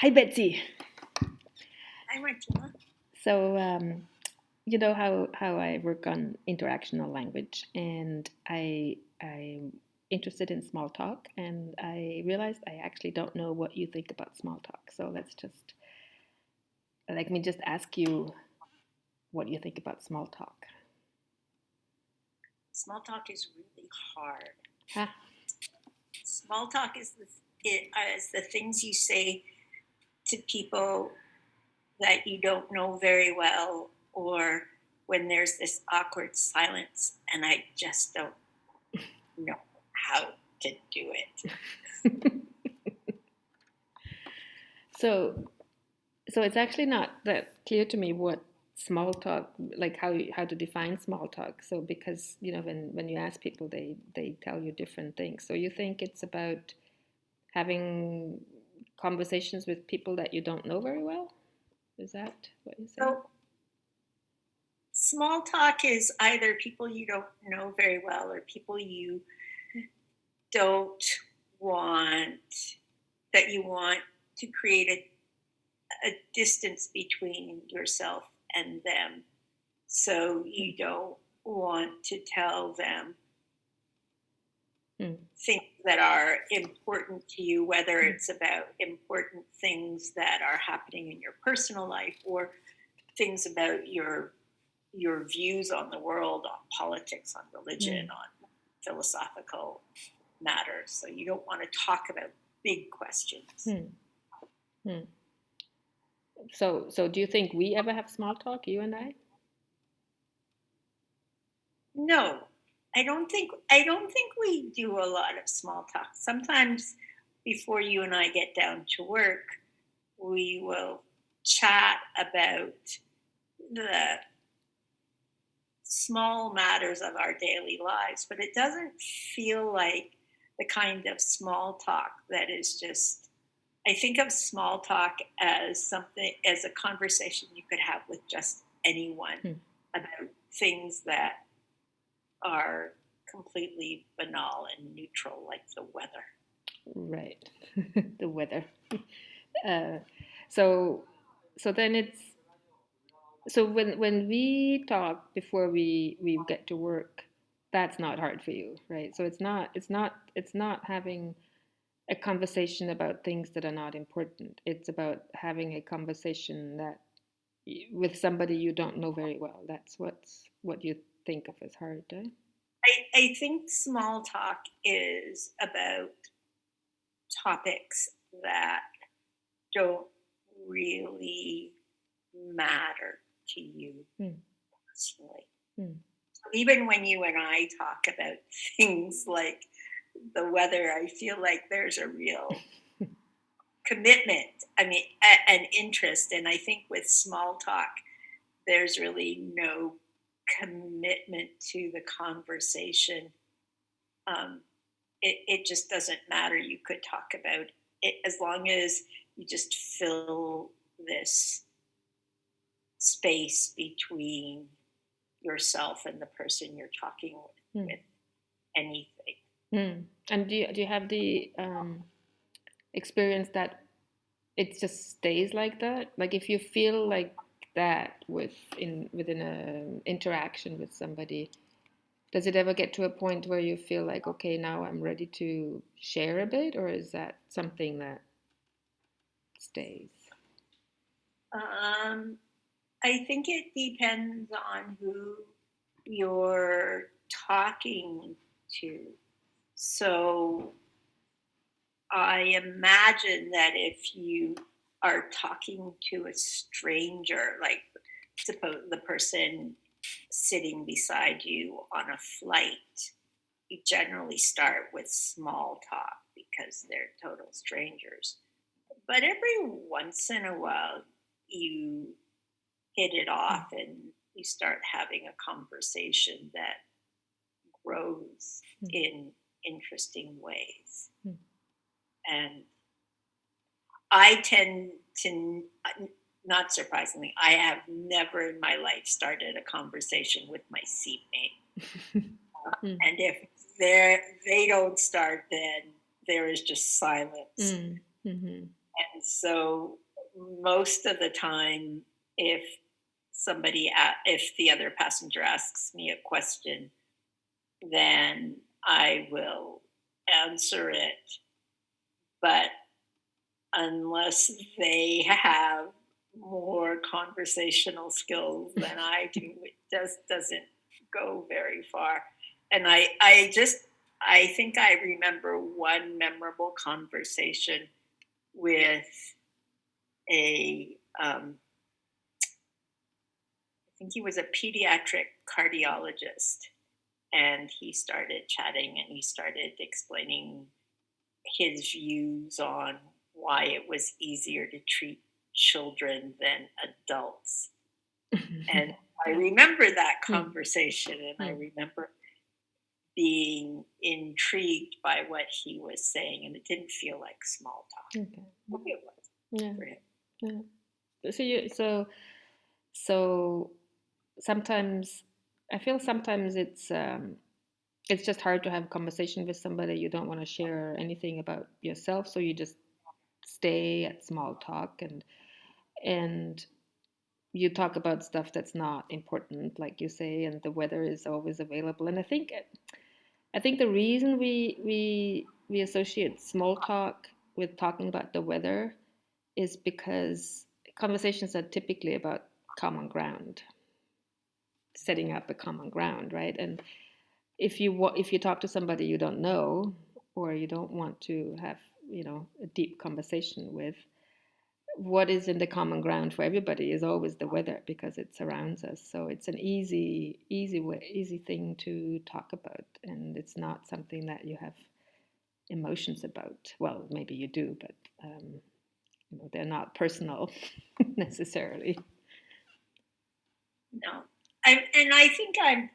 Hi, Betsy. Hi, Martina. So, you know how I work on interactional language, and I'm interested in small talk, and I realized I actually don't know what you think about small talk. So let's just let me just ask you what you think about small talk. Small talk is really hard. Huh? Small talk is the things you say to people that you don't know very well, or when there's this awkward silence, and I just don't know how to do it. So, so it's actually not that clear to me what small talk, like how to define small talk. So because when you ask people, they tell you different things. So you think it's about having conversations with people that you don't know very well? Is that what you're saying? So, small talk is either people you don't know very well or people you don't want, that you want to create a distance between yourself and them. So you don't want to tell them Hmm. things that are important to you, whether it's about important things that are happening in your personal life or things about your views on the world, on politics, on religion, Hmm. on philosophical matters. So you don't want to talk about big questions. Hmm. Hmm. So do you think we ever have small talk, you and I? No, I don't think we do a lot of small talk. Sometimes before you and I get down to work, we will chat about the small matters of our daily lives, but it doesn't feel like the kind of small talk that is just, I think of small talk as something, as a conversation you could have with just anyone Hmm. about things that are completely banal and neutral, like the weather. Right. The weather. Uh, so so then it's so when we talk before we get to work, that's not hard for you, right? So it's not having a conversation about things that are not important. It's about having a conversation that with somebody you don't know very well. That's what you think of as hard, eh? I think small talk is about topics that don't really matter to you Hmm. personally. Hmm. So even when you and I talk about things like the weather, I feel like there's a real commitment. I mean, an interest. And I think with small talk, there's really no commitment to the conversation. Um, it just doesn't matter. You could talk about it as long as you just fill this space between yourself and the person you're talking Hmm. with anything. Hmm. And do you have the experience that it just stays like that? Like if you feel like that within a interaction with somebody, does it ever get to a point where you feel like, okay, now I'm ready to share a bit, or is that something that stays? Um, I think it depends on who you're talking to. So I imagine that if you are talking to a stranger, like suppose the person sitting beside you on a flight, you generally start with small talk because they're total strangers. But every once in a while, you hit it Hmm. off and you start having a conversation that grows Hmm. in interesting ways. Hmm. And I tend to, not surprisingly, I have never in my life started a conversation with my seatmate. Hmm. And if they don't start, then there is just silence. Hmm. Hmm. And so most of the time, if if the other passenger asks me a question, then I will answer it. But unless they have more conversational skills than I do, it just doesn't go very far. And I think I remember one memorable conversation with I think he was a pediatric cardiologist, and he started chatting and he started explaining his views on why it was easier to treat children than adults. And I Yeah. remember that Mm, conversation, and I mm. remember being intrigued by what he was saying, and it didn't feel like small talk. Okay. Maybe it was Yeah. for him. Yeah. So sometimes I feel sometimes it's just hard to have a conversation with somebody. You don't want to share anything about yourself, so you just stay at small talk, and you talk about stuff that's not important, like you say, and the weather is always available. And I think the reason we associate small talk with talking about the weather is because conversations are typically about common ground, setting up a common ground, right? And if you talk to somebody you don't know, or you don't want to have a deep conversation with, what is in the common ground for everybody is always the weather, because it surrounds us. So it's an easy thing to talk about, and it's not something that you have emotions about. Well, maybe you do, but they're not personal necessarily. No, and I think I'm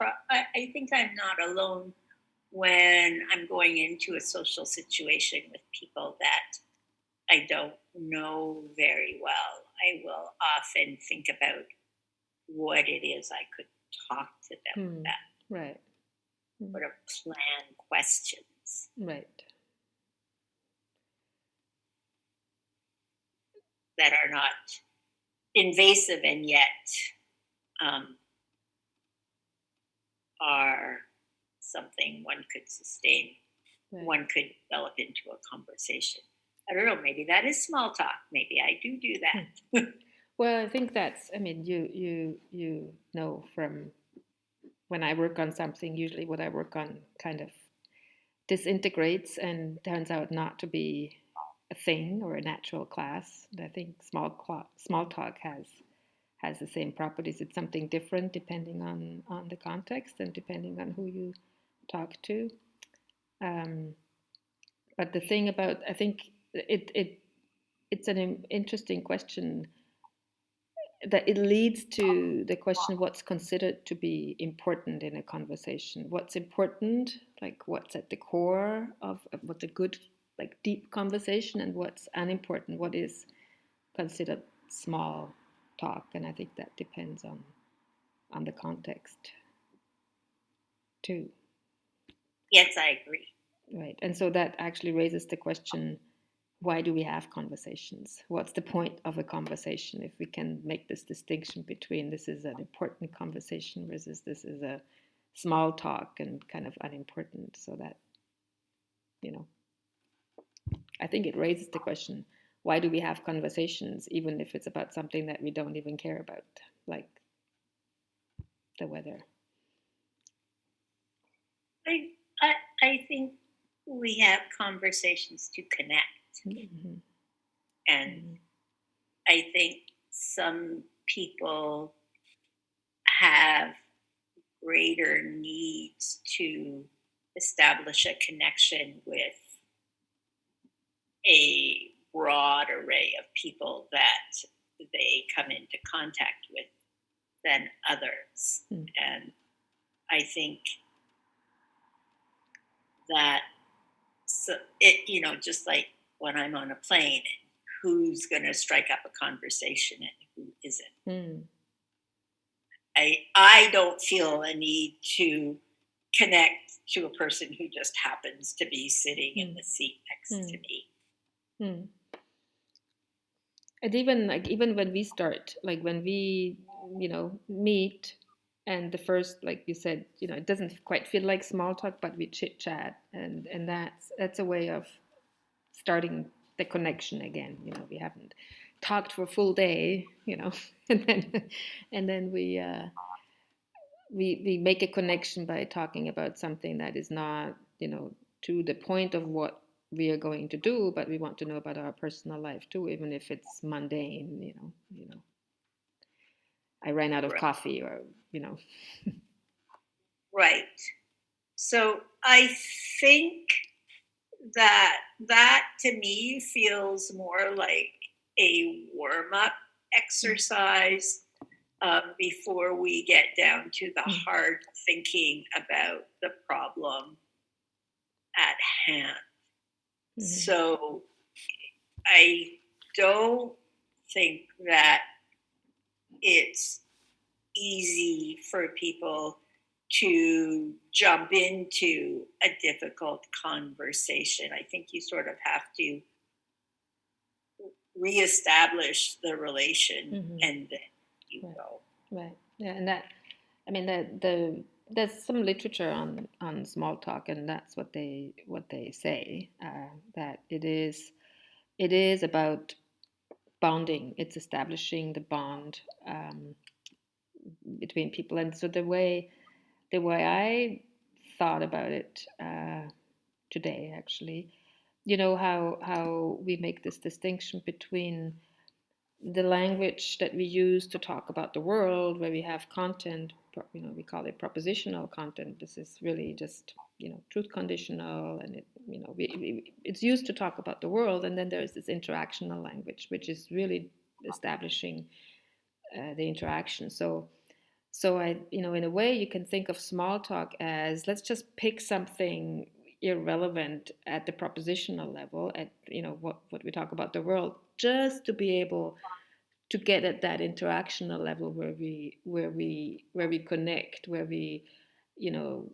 not alone when I'm going into a social situation with people that I don't know very well. I will often think about what it is I could talk to them Hmm. about, Right. Hmm. what are plan questions Right. that are not invasive and yet um, are something one could sustain, Right. one could develop into a conversation. I don't know, maybe that is small talk. Maybe I do Hmm. that. Well, I think that's. I mean, you know from when I work on something, usually what I work on kind of disintegrates and turns out not to be a thing or a natural class. And I think small talk has the same properties. It's something different depending on the context and depending on who you talk to. Um, but the thing about, I think it's an interesting question, that it leads to the question, what's considered to be important in a conversation, what's important, like what's at the core of what's a good, like deep conversation, and what's unimportant, what is considered small talk. And I think that depends on the context too. Yes, I agree. Right. And so that actually raises the question, why do we have conversations? What's the point of a conversation if we can make this distinction between this is an important conversation versus this is a small talk and kind of unimportant? So that, you know, I think it raises the question, why do we have conversations even if it's about something that we don't even care about, like the weather? I, I think we have conversations to connect. Mm-hmm. And Mm-hmm. I think some people have greater needs to establish a connection with a broad array of people that they come into contact with than others. Mm. And I think that, so it, just like when I'm on a plane, who's going to strike up a conversation and who isn't. Mm. I don't feel a need to connect to a person who just happens to be sitting in Mm. the seat next to Mm. me. Mm. And even when we start, like when we, meet, and the first, like you said, it doesn't quite feel like small talk, but we chit chat, and that's a way of starting the connection again. We haven't talked for a full day, and then we make a connection by talking about something that is not, to the point of what we are going to do, but we want to know about our personal life too, even if it's mundane. I ran out of Right. coffee, or you know. Right. So I think that that to me feels more like a warm up exercise before we get down to the Mm, hard thinking about the problem at hand. mhm, So I don't think that it's easy for people to jump into a difficult conversation. I think you sort of have to reestablish the relation mhm. and then you Right, go. right. Yeah, and that, I mean, there's some literature on small talk, and that's what they say, that it is about bonding. It's establishing the bond, between people. And so the way I thought about it, today, actually, how we make this distinction between the language that we use to talk about the world, where we have content, we call it propositional content. This is really just, truth conditional, and it's used to talk about the world. And then there's this interactional language, which is really establishing, the interaction. So in a way, you can think of small talk as, let's just pick something irrelevant at the propositional level, at what we talk about the world, just to be able to get at that interactional level, where we connect, where we, you know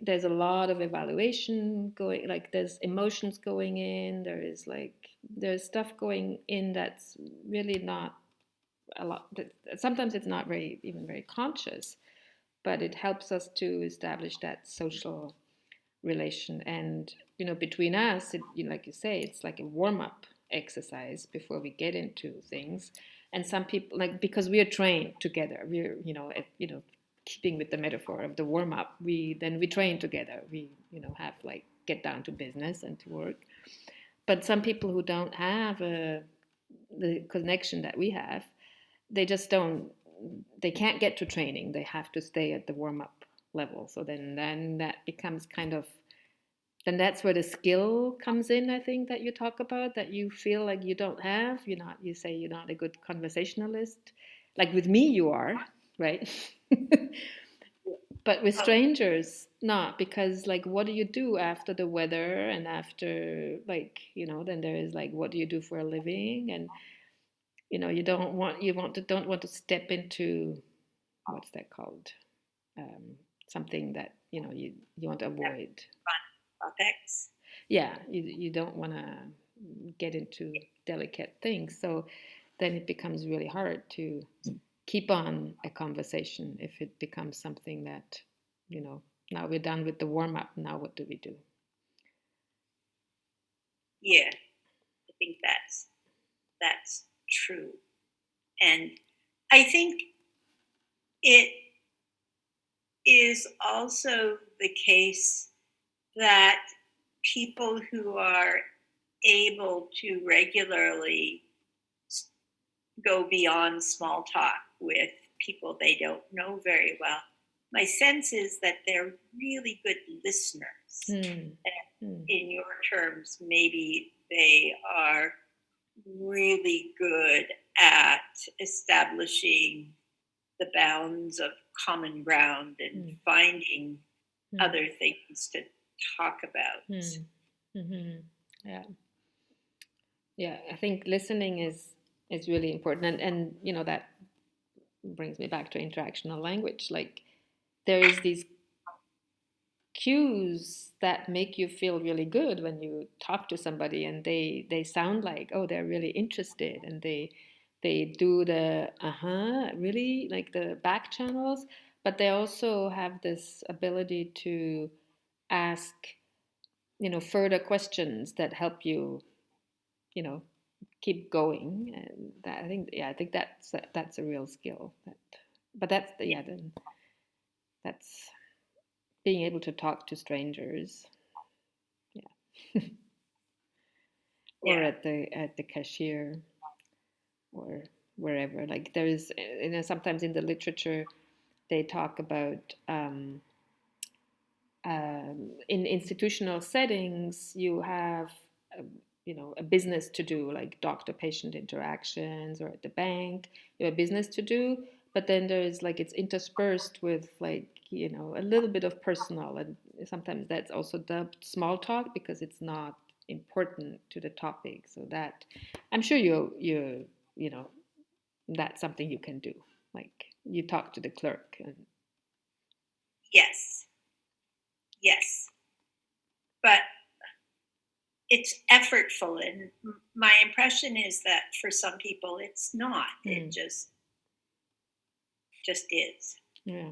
there's a lot of evaluation going, like there's emotions going in, there's stuff going in that's really not a lot. Sometimes it's not very conscious, but it helps us to establish that social relation. And between us, like you say, it's like a warm-up exercise before we get into things. And some people, like, because we are trained together, we're keeping with the metaphor of the warm-up, we train together, we have, like, get down to business and to work. But some people who don't have the connection that we have, they just don't they can't get to training, they have to stay at the warm-up level. So then that becomes kind of, then that's where the skill comes in, I think, that you talk about, that you feel like you don't have. You say you're not a good conversationalist. Like with me, you are, right? But with Oh, strangers, not, because, like, what do you do after the weather, and after, like, then there is, like, what do you do for a living? And don't want to step into, what's that called? Something that you want to that avoid. topics. Yeah, you don't want to get into delicate things. So then it becomes really hard to keep on a conversation if it becomes something that, you know, now we're done with the warm up. Now what do we do? Yeah, I think that's true. And I think it is also the case that people who are able to regularly go beyond small talk with people they don't know very well, my sense is that they're really good listeners. Hmm. Hmm. In your terms, maybe they are really good at establishing the bounds of common ground and Hmm. finding Hmm. other things to talk about. Hmm. Hmm. Yeah. Yeah. I think listening is really important, and that brings me back to interactional language. Like, there is these cues that make you feel really good when you talk to somebody and they sound like, oh, they're really interested, and they do the really, like the back channels, but they also have this ability to ask, further questions that help you, you know, keep going. And that, I think, yeah, I think that's a real skill. But that's the, yeah, then that's being able to talk to strangers. Yeah. Or Yeah. at the cashier, or wherever. Like there is, sometimes in the literature they talk about, in institutional settings you have, um, a business to do, like doctor-patient interactions, or at the bank you have a business to do, but then there's like, it's interspersed with, like, a little bit of personal, and sometimes that's also dubbed small talk because it's not important to the topic. So that, I'm sure you know that's something you can do, like you talk to the clerk. And Yes. Yes. But it's effortful, and my impression is that for some people it's not. It just is. yeah,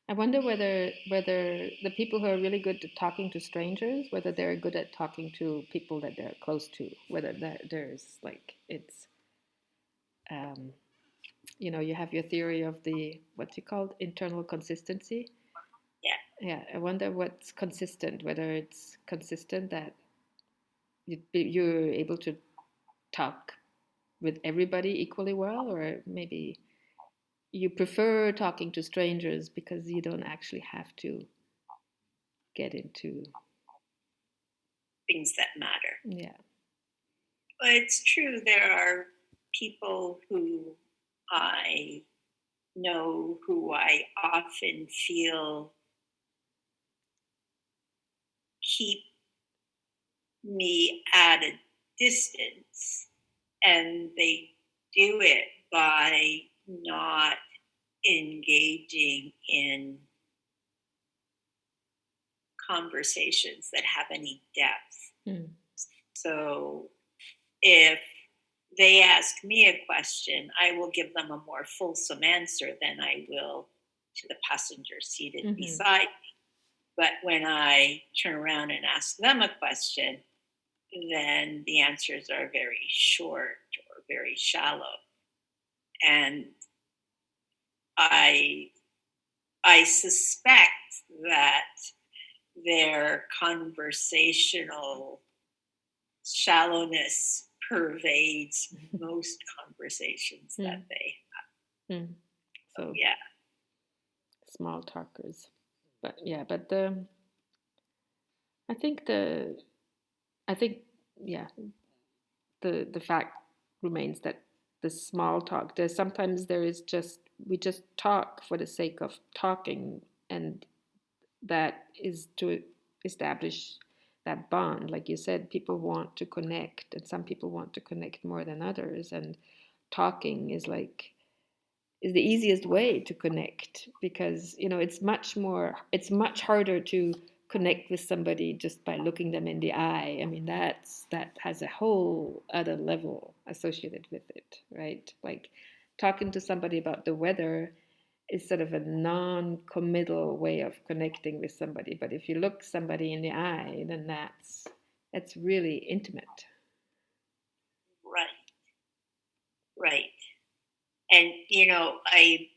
I wonder whether the people who are really good at talking to strangers, whether they're good at talking to people that they're close to, whether there's like, it's, um, you have your theory of the, what's it called, internal consistency. Yeah. Yeah, I wonder what's consistent, whether it's consistent that you're able to talk with everybody equally well, or maybe you prefer talking to strangers because you don't actually have to get into, Things that matter. yeah. But it's true, there are people who I know who I often feel keep me at a distance, and they do it by not engaging in conversations that have any depth. Mm. So if they ask me a question, I will give them a more fulsome answer than I will to the passenger seated Mm-hmm. beside me. But when I turn around and ask them a question, then the answers are very short or very shallow. And I I suspect that their conversational shallowness pervades most conversations that Mm. they Mm. have. So Yeah. small talkers, but yeah, but the I think the I think yeah, the fact remains that the small talk, there's sometimes there is just, we just talk for the sake of talking, and that is to establish that bond. Like you said, people want to connect, and some people want to connect more than others, and talking is like, is the easiest way to connect, because it's much harder to connect with somebody just by looking them in the eye. I mean, that has a whole other level associated with it, right? Like talking to somebody about the weather is sort of a non-committal way of connecting with somebody, but if you look somebody in the eye, then that's really intimate. Right. Right. And I've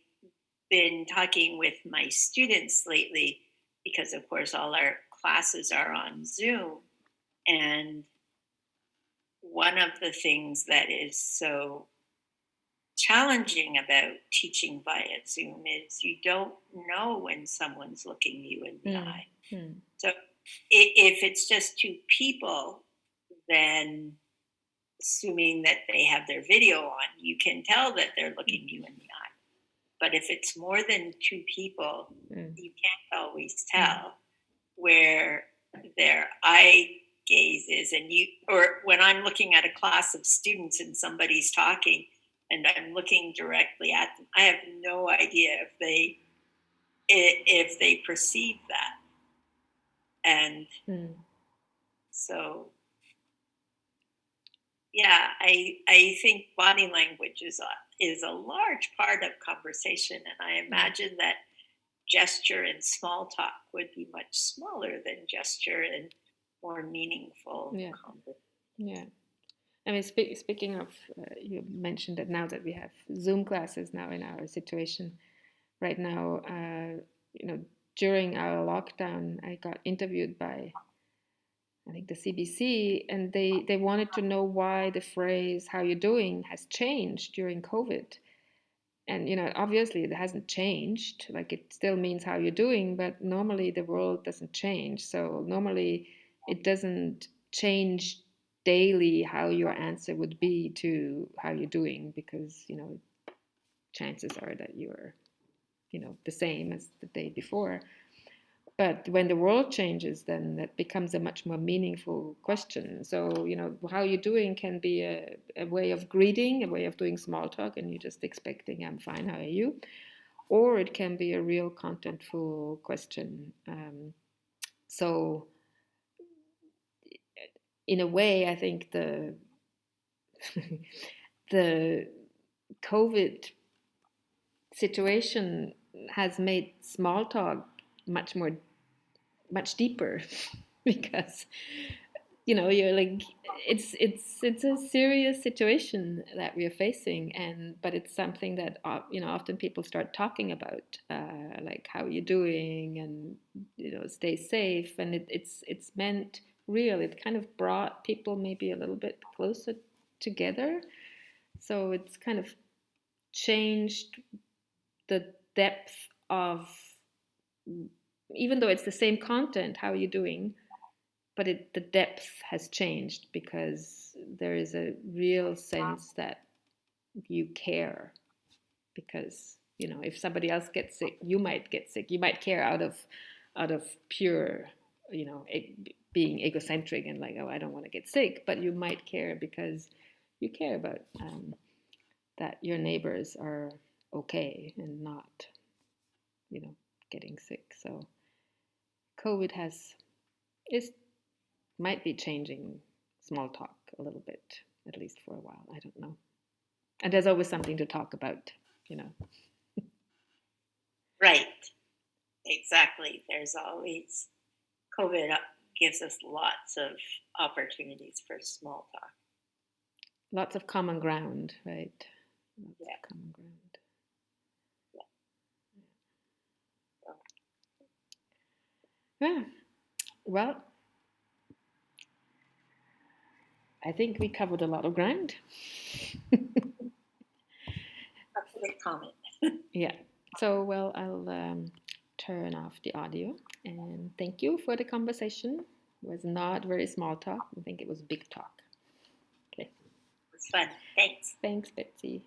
been talking with my students lately because, of course, all our classes are on Zoom. And one of the things that is so challenging about teaching via Zoom is you don't know when someone's looking you in the Mm, eye. mm, So if it's just two people, then assuming that they have their video on, you can tell that they're looking you in the eye. But if it's more than two people, mm, you can't always mm, tell where their eye gaze is. And or when I'm looking at a class of students and somebody's talking and I'm looking directly at them, I have no idea if they perceive that. And Mm. so, yeah, I think body language is a large part of conversation, and I Yeah. imagine that gesture and small talk would be much smaller than gesture and more meaningful Yeah. conversation. Yeah. I mean, speaking of, you mentioned that now that we have Zoom classes now in our situation right now, you know, during our lockdown, I got interviewed by, I think, the CBC, and they wanted to know why the phrase "How you doing" has changed during COVID. And obviously it hasn't changed. Like, it still means "How you doing," but normally the world doesn't change. So normally it doesn't change daily how your answer would be to "How you doing," because chances are that you're the same as the day before. But when the world changes, then that becomes a much more meaningful question. So, how you doing can be a way of greeting, a way of doing small talk, and you're just expecting, "I'm fine, how are you?" Or it can be a real contentful question. So, in a way, I think the COVID situation has made small talk much deeper because you're like, it's a serious situation that we're facing, and but it's something that often people start talking about, like, "How are you doing?" and "Stay safe," and it's meant real. It kind of brought people maybe a little bit closer together. So it's kind of changed the depth of, even though it's the same content, "How are you doing?" but the depth has changed because there is a real sense that you care, because if somebody else gets sick, you might get sick. You might care out of pure, being egocentric and like, "Oh, I don't want to get sick," but you might care because you care about, that your neighbors are okay and not you know getting sick. So COVID has is might be changing small talk a little bit, at least for a while. I don't know. And there's always something to talk about, you know. Right, exactly. There's always COVID gives us lots of opportunities for small talk. Lots of common ground, right? Lots Yeah. of common ground. Yeah. So, Yeah. Well, I think we covered a lot of ground. that's a good comment. Yeah. So, well, I'll turn off the audio, and thank you for the conversation. It was not very small talk. I think it was big talk. Okay. It's fun. Thanks. Thanks, Betsy.